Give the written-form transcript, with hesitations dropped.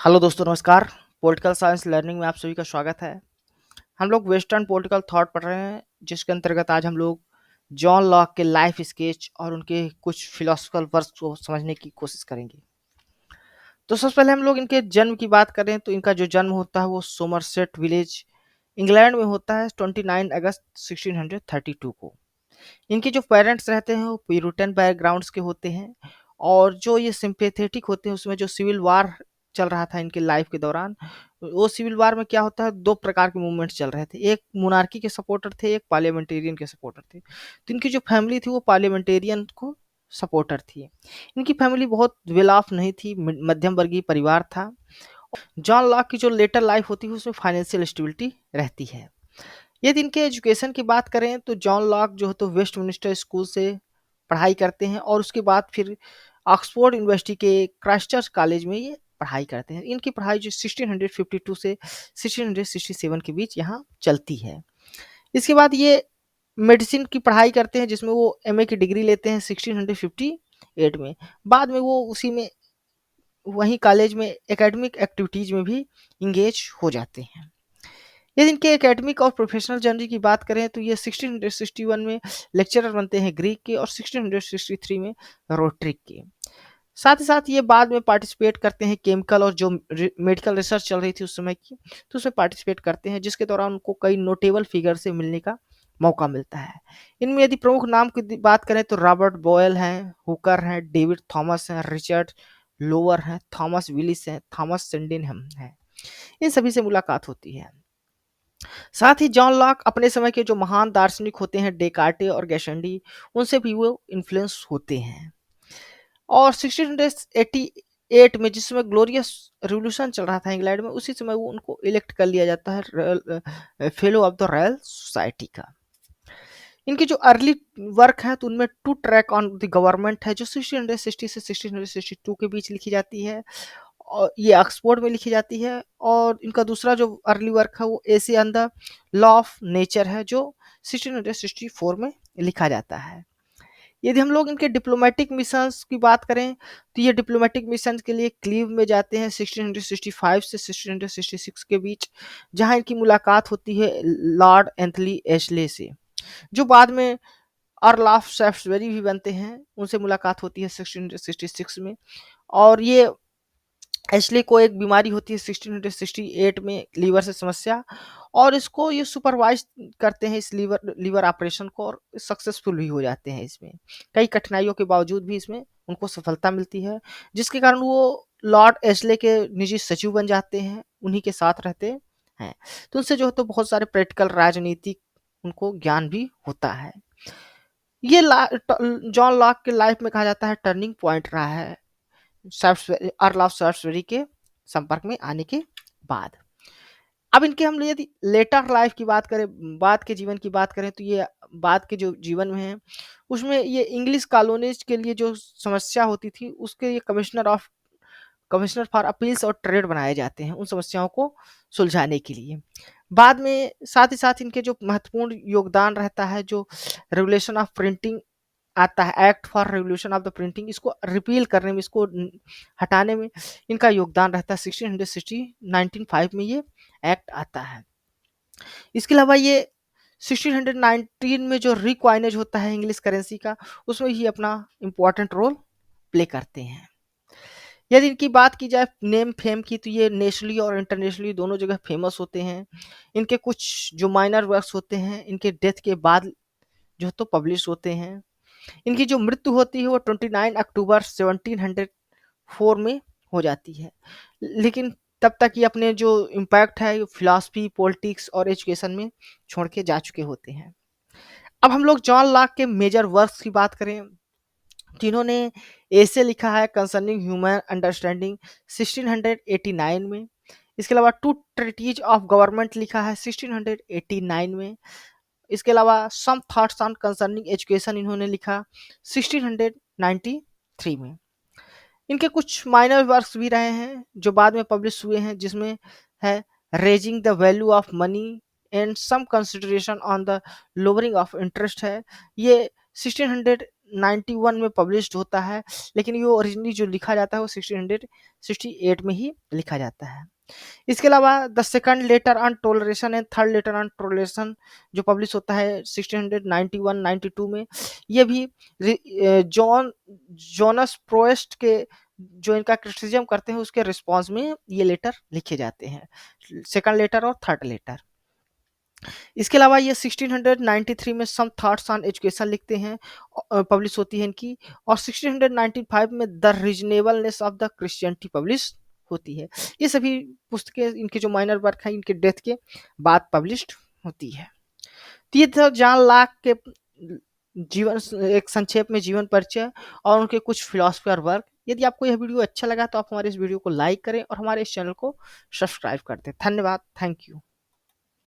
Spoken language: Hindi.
हेलो दोस्तों, नमस्कार। पॉलिटिकल साइंस लर्निंग में आप सभी का स्वागत है। हम लोग वेस्टर्न पॉलिटिकल थॉट पढ़ रहे हैं, जिसके अंतर्गत आज हम लोग जॉन लॉक के लाइफ स्केच और उनके कुछ फिलोसफिकल वर्क्स को समझने की कोशिश करेंगे। तो सबसे पहले हम लोग इनके जन्म की बात करें तो इनका जो जन्म होता है वो सोमरसेट विलेज, इंग्लैंड में होता है 29 अगस्त 1632 को। इनके जो पेरेंट्स रहते हैं वो प्यूरिटन बैकग्राउंड्स के होते हैं, और जो ये सिंपैथेटिक होते हैं उसमें जो सिविल वार चल रहा था इनके लाइफ के दौरान, वो सिविल वार में क्या होता है, दो प्रकार के मूवमेंट्स चल रहे थे। एक मोनार्की के सपोर्टर थे, एक पार्लियामेंटेरियन के सपोर्टर थे। तो इनकी जो फैमिली थी वो पार्लियामेंटेरियन को सपोर्टर थी। इनकी फैमिली बहुत वेल ऑफ नहीं थी, मध्यम वर्गीय परिवार था। जॉन लॉक की जो लेटर लाइफ होती है उसमें फाइनेंशियल स्टेबिलिटी रहती है। यदि इनके एजुकेशन की बात करें तो जॉन लॉक जो है तो वेस्टमिनिस्टर स्कूल से पढ़ाई करते हैं, और उसके बाद फिर ऑक्सफोर्ड यूनिवर्सिटी के क्राइस्टचर्च कॉलेज में ये पढ़ाई करते हैं। इनकी पढ़ाई जो 1652 से 1667 के बीच यहाँ चलती है। इसके बाद ये मेडिसिन की पढ़ाई करते हैं, जिसमें वो एमए की डिग्री लेते हैं 1658 में। बाद में वो उसी में वहीं कॉलेज में एकेडमिक एक्टिविटीज में भी इंगेज हो जाते हैं। यदि इनके एकेडमिक और प्रोफेशनल जर्नी की बात करें तो ये 1661 में लेक्चरर बनते हैं ग्रीक के, और 1663 में रोट्रिक के। साथ ही साथ ये बाद में पार्टिसिपेट करते हैं केमिकल और जो मेडिकल रिसर्च चल रही थी उस समय की, तो उसमें पार्टिसिपेट करते हैं, जिसके दौरान उनको कई नोटेबल फिगर से मिलने का मौका मिलता है। इनमें यदि प्रमुख नाम की बात करें तो रॉबर्ट बॉयल हैं, हुकर हैं, डेविड थॉमस हैं, रिचर्ड लोअर हैं, थॉमस विलिस हैं, थॉमस सिंडिनहम हैं। इन सभी से मुलाकात होती है। साथ ही जॉन लॉक अपने समय के जो महान दार्शनिक होते हैं डेकार्टे और गैशंडी, उनसे भी वो इन्फ्लुएंस होते हैं। और 1688 में जिस समय ग्लोरियस रिवॉल्यूशन चल रहा था इंग्लैंड में, उसी समय वो उनको इलेक्ट कर लिया जाता है fellow of the royal society का। इनकी जो अर्ली वर्क है तो उनमें two tracts on the government है, जो 1660 से 1662 के बीच लिखी जाती है, और ये ऑक्सफोर्ड में लिखी जाती है। और इनका दूसरा जो अर्ली वर्क है वो essay on the law of nature है, जो 1664 में लिखा जाता है। यदि हम लोग इनके डिप्लोमेटिक मिशंस की बात करें तो ये डिप्लोमेटिक मिशन के लिए क्लीव में जाते हैं 1665 से 1666 के बीच, जहां इनकी मुलाकात होती है लॉर्ड एंथनी एशले से, जो बाद में अर्ल ऑफ सैफ्टसबरी भी बनते हैं। उनसे मुलाकात होती है 1666 में। और ये एशले को एक बीमारी होती है 1668 में, लीवर से समस्या, और इसको ये सुपरवाइज करते हैं इस लीवर लीवर ऑपरेशन को, और सक्सेसफुल भी हो जाते हैं इसमें। कई कठिनाइयों के बावजूद भी इसमें उनको सफलता मिलती है, जिसके कारण वो लॉर्ड एशले के निजी सचिव बन जाते हैं, उन्हीं के साथ रहते हैं। तो उनसे जो है तो बहुत सारे प्रैक्टिकल राजनीतिक उनको ज्ञान भी होता है। ये जॉन लॉक के लाइफ में कहा जाता है टर्निंग पॉइंट रहा है अर्ल ऑफ सैफ्टसबरी के संपर्क में आने के बाद। अब इनके हम यदि लेटर लाइफ की बात करें, बाद के जीवन की बात करें, तो ये बाद के जो जीवन में है उसमें ये इंग्लिश कॉलोनीज के लिए जो समस्या होती थी उसके लिए कमिश्नर फॉर अपील्स और ट्रेड बनाए जाते हैं, उन समस्याओं को सुलझाने के लिए। बाद में साथ ही साथ इनके जो महत्वपूर्ण योगदान रहता है, जो रेगुलेशन ऑफ प्रिंटिंग आता है, act for revolution of the printing, इसको रिपील करने में, इसको हटाने में इनका योगदान रहता है। 1905 में ये एक्ट आता है। इसके अलावा ये 1619 में जो रिक्वाइनेज होता है इंग्लिश करेंसी का, उसमें ही अपना इंपॉर्टेंट रोल प्ले करते हैं। यदि इनकी बात की जाए नेम फेम की, तो ये नेशनली और इंटरनेशनली दोनों जगह फेमस होते हैं। इनके कुछ जो माइनर वर्क्स होते हैं इनके डेथ के बाद जो तो पब्लिश होते हैं। इनकी जो मृत्यु होती है वो 29 अक्टूबर 1704 में हो जाती है। लेकिन तब तक ये अपने जो इम्पैक्ट है फिलॉसफी, पॉलिटिक्स और एजुकेशन में छोड़ के जा चुके होते हैं। अब हम लोग जॉन लॉक के मेजर वर्क्स की बात करें तो इन्होंने ऐसे लिखा है कंसर्निंग ह्यूमन अंडरस्टैंडिंग 1689 में। इसके अलावा टू ट्रीटीज ऑफ गवर्नमेंट लिखा है 1689 में। इसके अलावा some thoughts on concerning education इन्होंने लिखा 1693 में। इनके कुछ माइनर वर्क्स भी रहे हैं जो बाद में पब्लिश हुए हैं, जिसमें है raising the value of money and some consideration on the lowering of interest है। ये 1691 में पब्लिश्ड होता है, लेकिन ये ओरिजिनली जो लिखा जाता है वो 1668 में ही लिखा जाता है। इसके अलावा the second letter on toleration and third letter on toleration जो पब्लिश होता है 1691-92 में, ये भी जॉन जोनस प्रोएस्ट के जो इनका क्रिटिसिज्म करते हैं उसके रिस्पॉन्स में ये लेटर लिखे जाते हैं, सेकंड लेटर और थर्ड लेटर। इसके अलावा ये 1693 में सम थॉट्स ऑन एजुकेशन लिखते हैं, पब्लिश होती है इनकी, और 1695 में the reasonableness of the Christianity publish होती है। ये सभी पुस्तकें इनके जो माइनर वर्क हैं इनके डेथ के बाद पब्लिश्ड होती है। तो ये था जॉन लॉक के जीवन, एक संक्षेप में जीवन परिचय और उनके कुछ फिलोसफर वर्क। यदि आपको यह वीडियो अच्छा लगा तो आप हमारे इस वीडियो को लाइक करें और हमारे इस चैनल को सब्सक्राइब कर दें। धन्यवाद, थैंक यू।